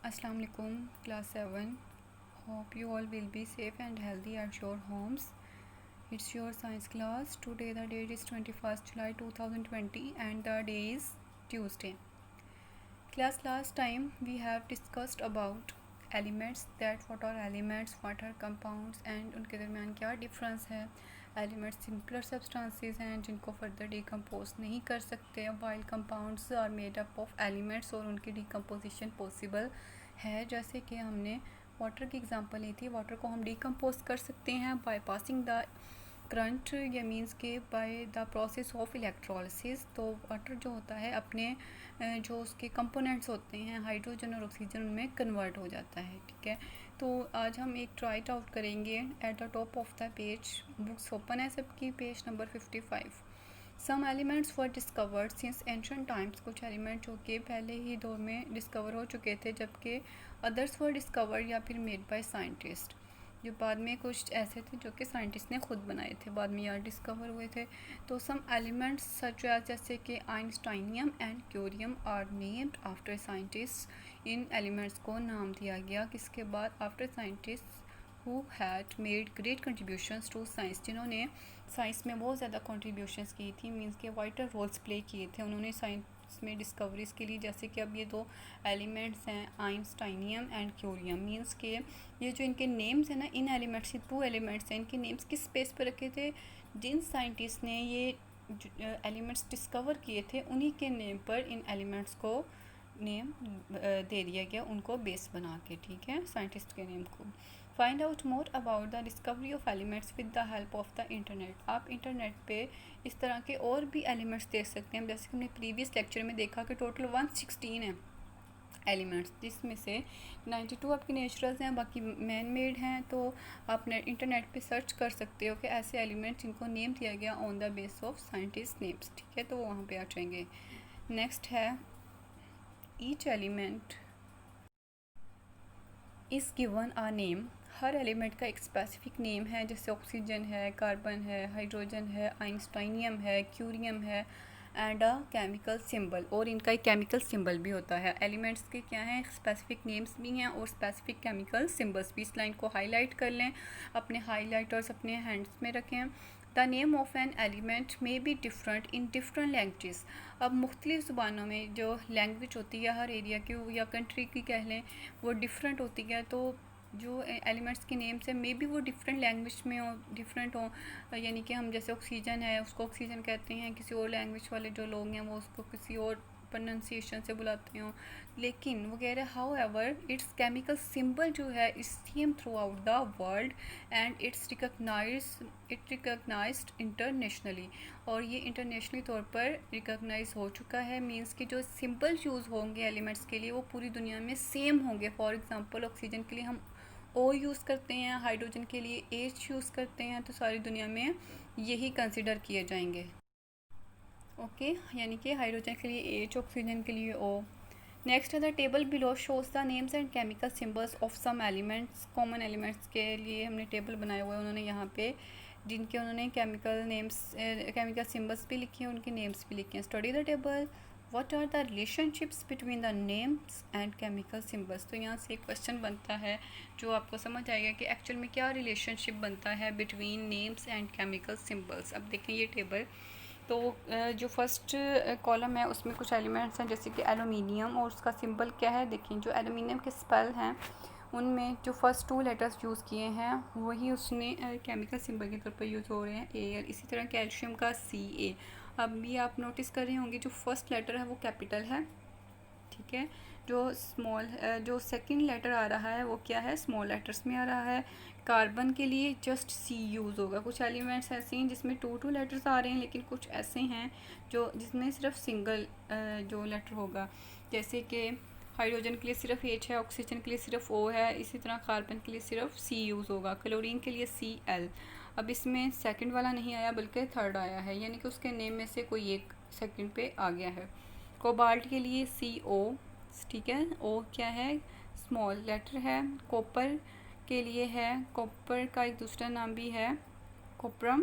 Assalamu alaikum, class 7. Hope you all will be safe and healthy at your homes. It's your science class. Today the date is 21st July 2020 and the day is Tuesday. Class, last time we have discussed about elements, that what are elements, what are compounds and उनके दरमियान क्या difference है. Elements simpler substances हैं जिनको further decompose नहीं कर सकते, while compounds are made up of elements और उनकी डिकम्पोजिशन पॉसिबल है. जैसे कि हमने वाटर की एग्जांपल ली थी. वाटर को हम डिकम्पोज कर सकते हैं बाय पासिंग द करंट, या मींस के by the process of electrolysis. तो वाटर जो होता है अपने जो उसके कंपोनेंट्स होते हैं हाइड्रोजन और ऑक्सीजन उनमें कन्वर्ट हो जाता है. ठीक है, तो आज हम एक ट्राई इट आउट करेंगे. At the top of the page, books open है सबकी, page number 55. Some elements were discovered since ancient times. कुछ एलिमेंट जो कि पहले ही दौर में डिस्कवर हो चुके थे, जबकि अदर्स वर डिस्कवर्ड या फिर मेड बाय साइंटिस्ट. जो बाद में कुछ ऐसे थे जो कि साइंटिस्ट ने खुद बनाए थे, बाद में यार डिस्कवर हुए थे. तो सम एलिमेंट्स सच एज जैसे कि einsteinium and curium are named after scientist. इन एलिमेंट्स को नाम दिया गया किसके बाद? After scientist who had made great contributions to science. जिन्होंने साइंस में बहुत ज़्यादा कंट्रीब्यूशंस की थी, मीन्स के वाइटल रोल्स प्ले किए थे उन्होंने साइंस में डिस्कवरीज के लिए. जैसे कि अब ये दो एलिमेंट्स हैं आइंस्टाइनियम एंड क्यूरियम, मीन्स के ये जो इनके नेम्स हैं ना, इन एलिमेंट्स, ये टू एलिमेंट्स हैं, इनके नेम्स किस स्पेस पर रखे थे? जिन साइंटिस्ट ने ये एलिमेंट्स डिस्कवर किए थे उन्हीं के नेम पर इन एलिमेंट्स को नेम दे दिया गया, उनको बेस बना के. ठीक है, साइंटिस्ट के नेम को. Find out more about the discovery of elements with the help of the internet. आप इंटरनेट पे इस तरह के और भी एलिमेंट्स देख सकते हैं. जैसे कि हमने प्रीवियस लेक्चर में देखा कि टोटल 116 है एलिमेंट्स, जिसमें से 92 आपके नेचुरल्स हैं, बाकी मैन मेड हैं. तो आप इंटरनेट पे सर्च कर सकते हो कि ऐसे एलिमेंट्स जिनको नेम दिया गया on the base of scientist names. ठीक है, तो वो वहाँ पे आ जाएंगे. नेक्स्ट है each element is given a name. हर एलिमेंट का एक स्पेसिफिक नेम है. जैसे ऑक्सीजन है, कार्बन है, हाइड्रोजन है, आइंस्टाइनियम है, क्यूरियम है, एंड अ केमिकल सिंबल. और इनका एक केमिकल सिंबल भी होता है. एलिमेंट्स के क्या हैं? स्पेसिफिक नेम्स भी हैं और स्पेसिफिक केमिकल सिंबल्स भी. इस लाइन को हाईलाइट कर लें, अपने हाईलाइटर्स अपने हैंड्स में रखें. The name of an element may be different in different languages. अब मुख्तलिफ़ ज़ुबानों में जो लैंग्वेज होती है हर एरिया की या कंट्री की कह लें, वो डिफरेंट होती है. तो जो एलिमेंट्स के नेम्स हैं मे बी वो डिफरेंट लैंग्वेज में हो, डिफरेंट हो. यानी कि हम जैसे ऑक्सीजन है उसको ऑक्सीजन कहते हैं, किसी और लैंग्वेज वाले जो लोग हैं वो उसको किसी और प्रोनाउंसिएशन से बुलाते हो, लेकिन वगैरह. How ever its chemical symbol जो है is same through out the world and it's recognised internationally. और ये इंटरनेशनली तौर पर रिकगनाइज हो चुका है. मींस कि जो सिंबल यूज़ होंगे एलिमेंट्स के लिए वो पूरी दुनिया में सेम होंगे. फॉर एग्जांपल ऑक्सीजन के लिए हम ओ यूज़ करते हैं, हाइड्रोजन के लिए एच यूज़ करते हैं, तो सारी दुनिया में यही कंसिडर किए जाएंगे. ओके, यानी कि हाइड्रोजन के लिए एच, ऑक्सीजन के लिए ओ. नेक्स्ट है the table below shows the names and chemical symbols of some elements. Common elements के लिए हमने टेबल बनाए हुए हैं उन्होंने यहाँ पे, जिनके उन्होंने केमिकल नेम्स केमिकल सिंबल्स भी लिखे हैं, उनके नेम्स भी लिखे हैं. Study the table. What are the relationships between the names and chemical symbols. तो यहाँ से एक क्वेश्चन बनता है जो आपको समझ आएगा कि एक्चुअल में क्या रिलेशनशिप बनता है between names and chemical symbols. अब देखें ये टेबल. तो जो फर्स्ट कॉलम है उसमें कुछ एलिमेंट्स हैं जैसे कि एलुमिनियम, और उसका सिंबल क्या है देखें. जो एलुमिनियम के स्पेल हैं उनमें जो फर्स्ट टू लेटर्स यूज़ किए हैं वही उसने केमिकल सिंबल के तौर पर यूज़ हो रहे हैं, एयर. इसी तरह कैल्शियम का CA. अब भी आप नोटिस कर रहे होंगे जो फर्स्ट लेटर है वो कैपिटल है. ठीक है, जो सेकंड लेटर आ रहा है वो क्या है? स्मॉल लेटर्स में आ रहा है. कार्बन के लिए जस्ट C यूज़ होगा. कुछ एलिमेंट्स ऐसे हैं जिसमें टू लेटर्स आ रहे हैं, लेकिन कुछ ऐसे हैं जिसमें सिर्फ सिंगल जो लेटर होगा. जैसे कि हाइड्रोजन के लिए सिर्फ H है, ऑक्सीजन के लिए सिर्फ O है, इसी तरह कार्बन के लिए सिर्फ C यूज़ होगा, क्लोरीन के लिए Cl. अब इसमें सेकंड वाला नहीं आया बल्कि थर्ड आया है, यानी कि उसके नेम में से कोई एक सेकंड पे आ गया है. कोबाल्ट के लिए CO. ठीक है, O क्या है? स्मॉल लेटर है. कॉपर के लिए है, कॉपर का एक दूसरा नाम भी है कोप्रम.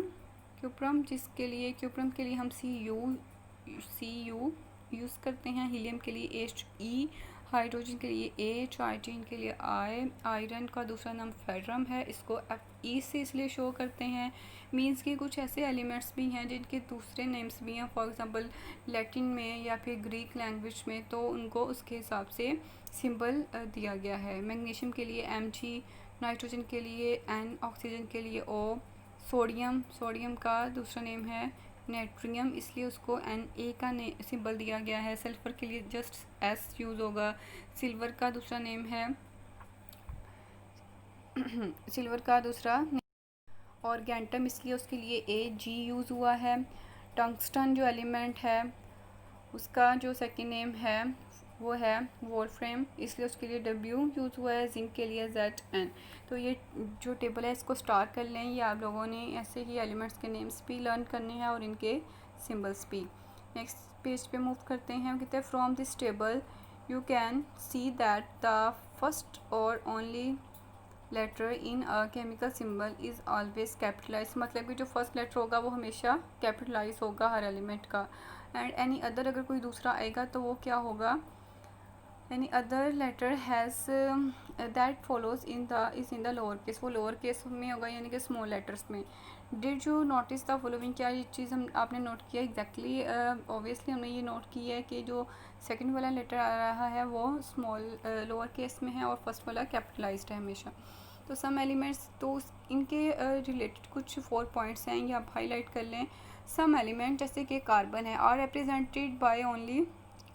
क्यूप्रम क्यूप्रम के लिए हम CU यूज़ करते हैं. हीलियम के लिए HE. हाइड्रोजन के लिए ए, ट्राइटीन के लिए आई, आयरन का दूसरा नाम फेरम है, इसको Fe से इसलिए शो करते हैं। मीन्स कि कुछ ऐसे एलिमेंट्स भी हैं जिनके दूसरे नेम्स भी हैं, फॉर एग्जांपल लैटिन में या फिर ग्रीक लैंग्वेज में, तो उनको उसके हिसाब से सिंबल दिया गया है। मैग्नीशियम के लिए Mg, नाइट्रोजन के लिए N, ऑक्सीजन के लिए O, सोडियम का दूसरा नेम है नेट्रियम, इसलिए उसको Na का सिंबल दिया गया है। सल्फर के लिए जस्ट S यूज़ होगा। सिल्वर का दूसरा नेम है सिल्वर का दूसरा और गैंटम, इसलिए उसके लिए Ag यूज़ हुआ है। टंगस्टन जो एलिमेंट है उसका जो सेकेंड नेम है वो है वोल्फ्रेम, इसलिए उसके लिए W यूज़ हुआ है। जिंक के लिए Zn। तो ये जो टेबल है इसको स्टार कर लें, ये आप लोगों ने ऐसे ही एलिमेंट्स के नेम्स भी लर्न करने हैं और इनके सिंबल्स भी। नेक्स्ट पेज पे मूव करते हैं। कहते हैं from this table you can see that the first or only letter in a chemical symbol is always capitalize, मतलब कि जो फर्स्ट लेटर होगा वो हमेशा कैपिटलाइज होगा हर एलिमेंट का। एंड एनी अदर, अगर कोई दूसरा आएगा तो वो क्या होगा, any other letter has that follows in the is in the lower case, वो लोअर केस में होगा यानी कि स्मॉल लेटर्स में। Did you notice the following, क्या ये चीज़ हम आपने नोट किया? एग्जैक्टली ऑब्वियसली हमने ये नोट किया है कि जो सेकंड वाला लेटर आ रहा है वो स्मॉल लोअर केस में है और फर्स्ट वाला कैपिटलाइज्ड है हमेशा। तो सम एलिमेंट्स, तो इनके रिलेटेड कुछ 4 पॉइंट्स हैं, ये आप हाईलाइट कर लें। सम एलिमेंट जैसे कि कार्बन है are represented by only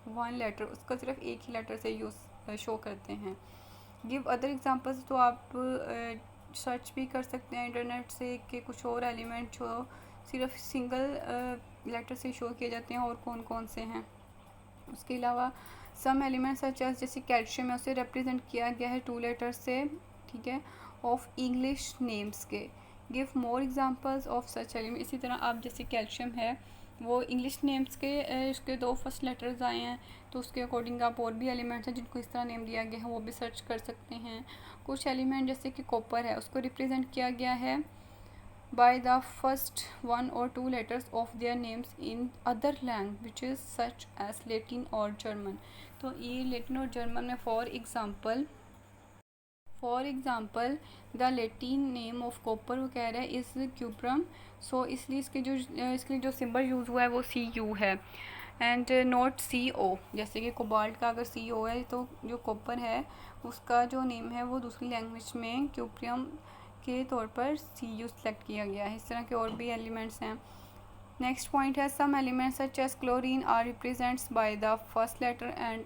1 letter, उसका सिर्फ एक ही लेटर से यूज़ शो करते हैं। गिव अदर एग्जांपल्स, तो आप सर्च भी कर सकते हैं इंटरनेट से कि कुछ और एलिमेंट जो सिर्फ सिंगल लेटर से शो किए जाते हैं और कौन कौन से हैं। उसके अलावा सम एलिमेंट्स सच एज, जैसे कैल्शियम है उसे रिप्रेजेंट किया गया है 2 लेटर से, ठीक है, ऑफ इंग्लिश नेम्स के। Give more examples of such element, इसी तरह आप जैसे कैल्शियम है वो इंग्लिश नेम्स के इसके 2 फर्स्ट लेटर्स आए हैं, तो उसके अकॉर्डिंग आप और भी एलिमेंट्स हैं जिनको इस तरह नेम दिया गया है वो भी सर्च कर सकते हैं। कुछ एलिमेंट जैसे कि कॉपर है उसको रिप्रेजेंट किया गया है by the first 1 or 2 letters of their names in other languages such as Latin or German। तो ये लेटिन और जर्मन में for example the Latin name of copper वो कह रहा है इज़ क्यूप्रम, सो इसलिए इसके जो सिंबल यूज़ हुआ है वो Cu है एंड नॉट CO। जैसे कि कोबाल्ट का अगर CO है तो जो कॉपर है उसका जो नेम है वो दूसरी लैंग्वेज में क्यूप्रियम के तौर पर Cu सेलेक्ट किया गया है। इस तरह के और भी एलिमेंट्स हैं। नेक्स्ट पॉइंट है some elements such as chlorine are represents by the first letter and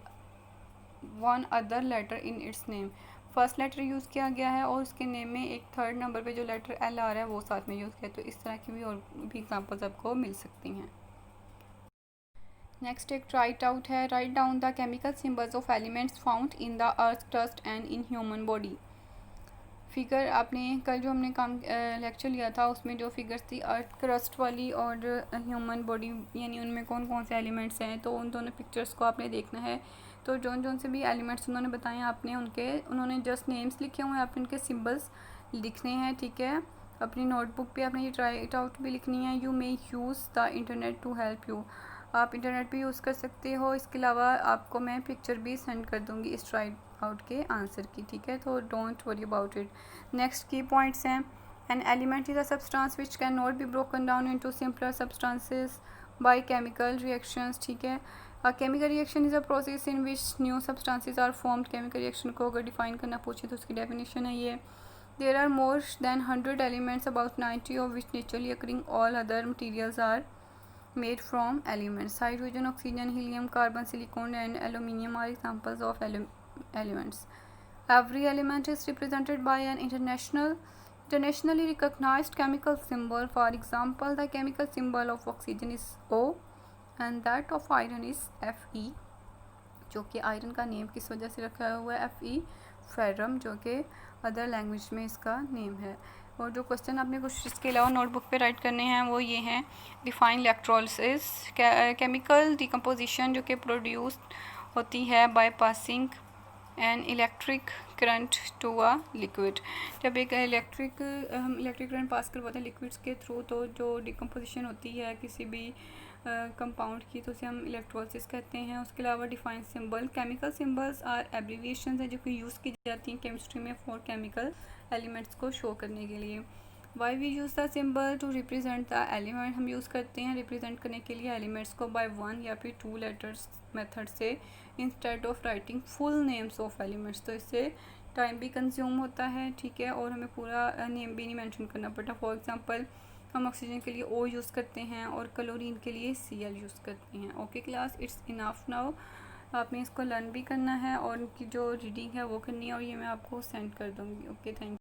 1 other letter in its name. First letter use किया गया है और उसके नेम में एक 3rd नंबर पे जो लेटर L आ रहा है वो साथ में यूज़ किया, तो इस तरह की भी और भी एग्जांपल्स आपको मिल सकती हैं। नेक्स्ट एक राइट आउट है, write down the chemical symbols of elements found in the earth crust and in human body. Figure आपने कल जो हमने काम लेक्चर लिया था उसमें जो फिगर्स थी अर्थ क्रस्ट वाली और ह्यूमन बॉडी यानी उनमें कौन कौन से एलिमेंट्स हैं, तो उन दोनों पिक्चर्स को आपने देखना है। तो जौन से भी एलिमेंट्स उन्होंने बताए आपने उन्होंने जस्ट नेम्स लिखे हुए हैं, आपने उनके सिंबल्स लिखने हैं, ठीक है। अपनी नोटबुक पे आपने ये राइट आउट भी लिखनी है। You may use the internet to help you, आप इंटरनेट भी यूज़ कर सकते हो। इसके अलावा आपको मैं पिक्चर भी सेंड कर दूँगी इस राइट आउट के आंसर की, ठीक है, तो don't worry about it. Next key points हैं, an element is a substance which can not be broken down into simpler substances by chemical reactions, ठीक है। Chemical reaction is a process in which new substances are formed. Chemical reaction को अगर define करना पूछे तो उसकी definition है ये। There are more than 100 elements, about 90 of which naturally occurring, all other materials are made from elements. Hydrogen, oxygen, helium, carbon, silicon and aluminium are examples of elements. Every element is represented by an internationally recognized chemical symbol. For example, the chemical symbol of oxygen is O and that of iron is Fe, जो कि iron का name किस वजह से रखा हुआ है Fe, ferrum, जो कि अदर लैंग्वेज में इसका नेम है। और जो क्वेश्चन आपने कुछ इसके अलावा नोटबुक पे राइट करने हैं वो ये हैं, डिफाइन इलेक्ट्रोलिसिस, केमिकल डिकम्पोजिशन जो कि प्रोड्यूस होती है by passing an electric current to a liquid. जब एक इलेक्ट्रिक करंट पास करवाते हैं लिक्विड्स के थ्रू, तो जो डिकम्पोजिशन होती है किसी भी कंपाउंड की तो उसे हम इलेक्ट्रोलिसिस कहते हैं। उसके अलावा define symbol, chemical symbols are abbreviation है जो कि यूज़ की जाती हैं केमिस्ट्री में फॉर केमिकल एलिमेंट्स को शो करने के लिए। Why we use the symbol to represent the element, हम यूज़ करते हैं रिप्रेजेंट करने के लिए एलिमेंट्स को बाय 1 या फिर 2 लेटर्स मेथड से instead of writing full names of elements. तो इससे टाइम भी कंज्यूम होता है, ठीक है, और हमें पूरा नेम भी नहीं मेंशन करना पड़ता। फॉर एग्जांपल हम ऑक्सीजन के लिए O यूज़ करते हैं और क्लोरीन के लिए Cl यूज़ करते हैं। Okay class, it's enough now. आपने इसको लर्न भी करना है और उनकी जो रीडिंग है वो करनी है और ये मैं आपको सेंड कर दूँगी। Okay, thank you.